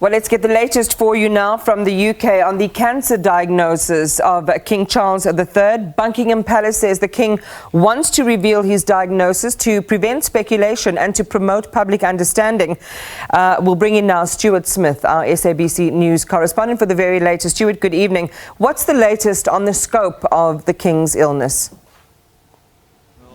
Well, let's get the latest for you now from the UK on the cancer diagnosis of King Charles III. Buckingham Palace says the King wants to reveal his diagnosis to prevent speculation and to promote public understanding. We'll bring in now Stuart Smith, our SABC News correspondent, for the very latest. Stuart, good evening. What's the latest on the scope of the King's illness?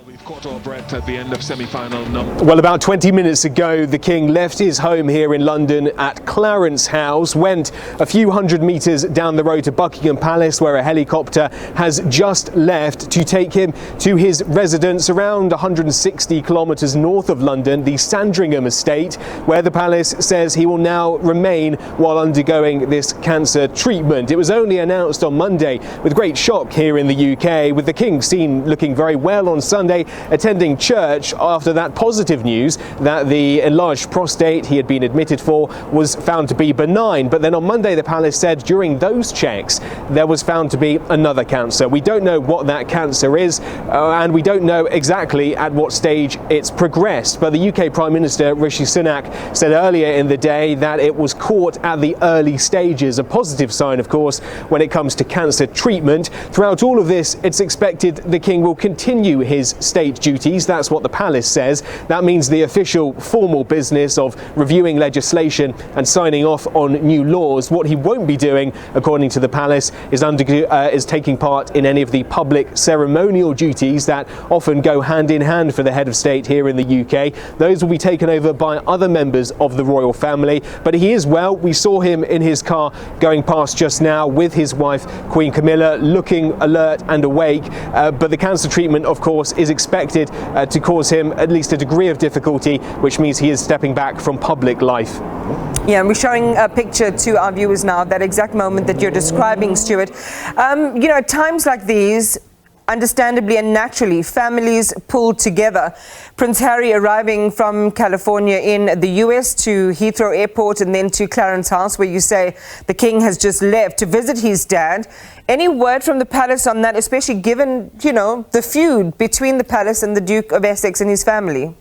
We've caught our breath at the end of semi-final number. Well, about 20 minutes ago, the King left his home here in London at Clarence House, went a few hundred metres down the road to Buckingham Palace, where a helicopter has just left to take him to his residence around 160 kilometres north of London, the Sandringham estate, where the palace says he will now remain while undergoing this cancer treatment. It was only announced on Monday with great shock here in the UK, with the King seen looking very well on Sunday, attending church after that positive news that the enlarged prostate he had been admitted for was found to be benign. But then on Monday, the palace said during those checks there was found to be another cancer. We don't know what that cancer is, and we don't know exactly at what stage it's progressed. But the UK Prime Minister Rishi Sunak said earlier in the day that it was caught at the early stages, a positive sign, of course, when it comes to cancer treatment. Throughout all of this, it's expected the King will continue his state duties. That's what the palace says. That means the official formal business of reviewing legislation and signing off on new laws. What he won't be doing, according to the palace, is taking part in any of the public ceremonial duties that often go hand in hand for the head of state here in the UK. Those will be taken over by other members of the royal family. But he is well. We saw him in his car going past just now with his wife, Queen Camilla, looking alert and awake. But the cancer treatment, of course, is expected to cause him at least a degree of difficulty, which means he is stepping back from public life. Yeah, and we're showing a picture to our viewers now, that exact moment that you're describing, Stuart. At times like these, understandably and naturally, families pull together. Prince Harry arriving from California in the US to Heathrow Airport and then to Clarence House, where you say the King has just left to visit his dad. Any word from the palace on that, especially given, the feud between the palace and the Duke of Essex and his family?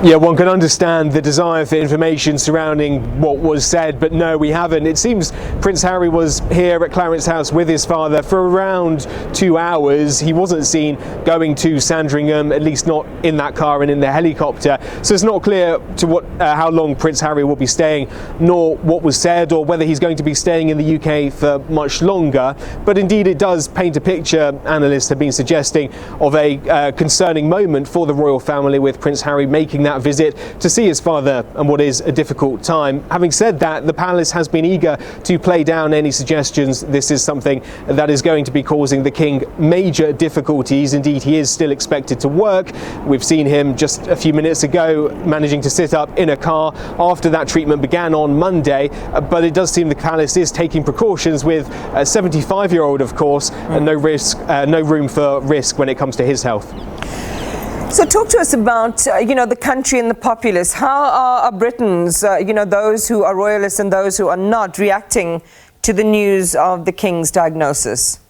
Yeah, one can understand the desire for information surrounding what was said, but no, we haven't. It seems Prince Harry was here at Clarence House with his father for around 2 hours. He wasn't seen going to Sandringham, at least not in that car and in the helicopter. So it's not clear to how long Prince Harry will be staying, nor what was said, or whether he's going to be staying in the UK for much longer. But indeed, it does paint a picture, analysts have been suggesting, of a concerning moment for the royal family, with Prince Harry making that visit to see his father and what is a difficult time. Having said that, the palace has been eager to play down any suggestions this is something that is going to be causing the King major difficulties. Indeed, he is still expected to work. We've seen him just a few minutes ago managing to sit up in a car after that treatment began on Monday, but it does seem the palace is taking precautions with a 75-year-old, of course, and no room for risk when it comes to his health. So talk to us about, the country and the populace. How are Britons, those who are royalists and those who are not, reacting to the news of the King's diagnosis?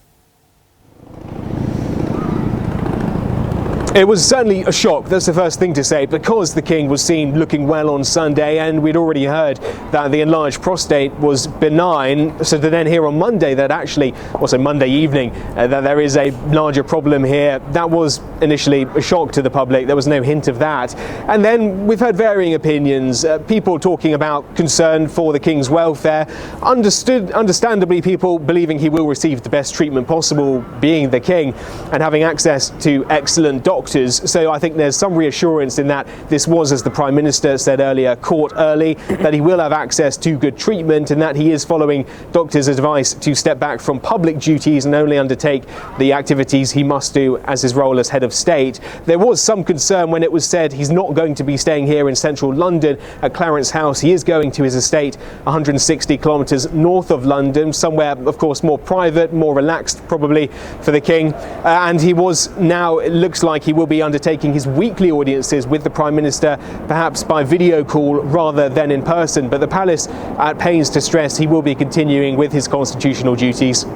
It was certainly a shock, that's the first thing to say, because the King was seen looking well on Sunday, and we'd already heard that the enlarged prostate was benign. So to then hear on Monday that actually, also Monday evening, that there is a larger problem here, that was initially a shock to the public. There was no hint of that. And then we've heard varying opinions, people talking about concern for the King's welfare, understandably people believing he will receive the best treatment possible, being the King, and having access to excellent doctors. So I think there's some reassurance in that this was, as the Prime Minister said earlier, caught early, that he will have access to good treatment, and that he is following doctors' advice to step back from public duties and only undertake the activities he must do as his role as head of state. There was some concern when it was said he's not going to be staying here in central London at Clarence House. He is going to his estate 160 kilometres north of London, somewhere, of course, more private, more relaxed probably for the King. And he was now, it looks like he will be undertaking his weekly audiences with the Prime Minister, perhaps by video call rather than in person. But the palace at pains to stress he will be continuing with his constitutional duties.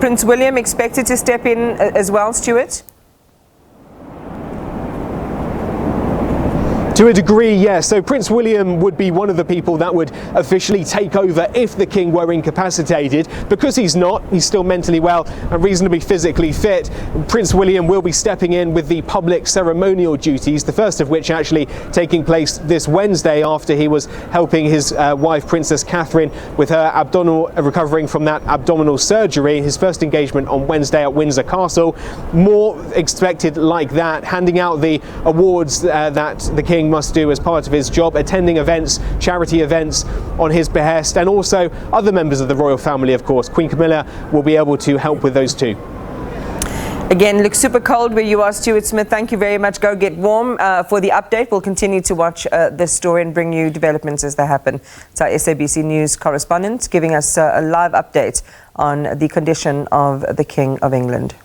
Prince William expected to step in as well, Stuart? To a degree, yes. So Prince William would be one of the people that would officially take over if the King were incapacitated. Because he's not, he's still mentally well and reasonably physically fit. Prince William will be stepping in with the public ceremonial duties, the first of which actually taking place this Wednesday after he was helping his wife, Princess Catherine, with her recovering from that abdominal surgery. His first engagement on Wednesday at Windsor Castle. More expected like that, handing out the awards that the King must do as part of his job, attending events, charity events on his behest, and also other members of the royal family, of course. Queen Camilla will be able to help with those too. Again, looks super cold where you are, Stuart Smith. Thank you very much. Go get warm for the update. We'll continue to watch this story and bring you developments as they happen. It's our SABC News correspondent giving us a live update on the condition of the King of England.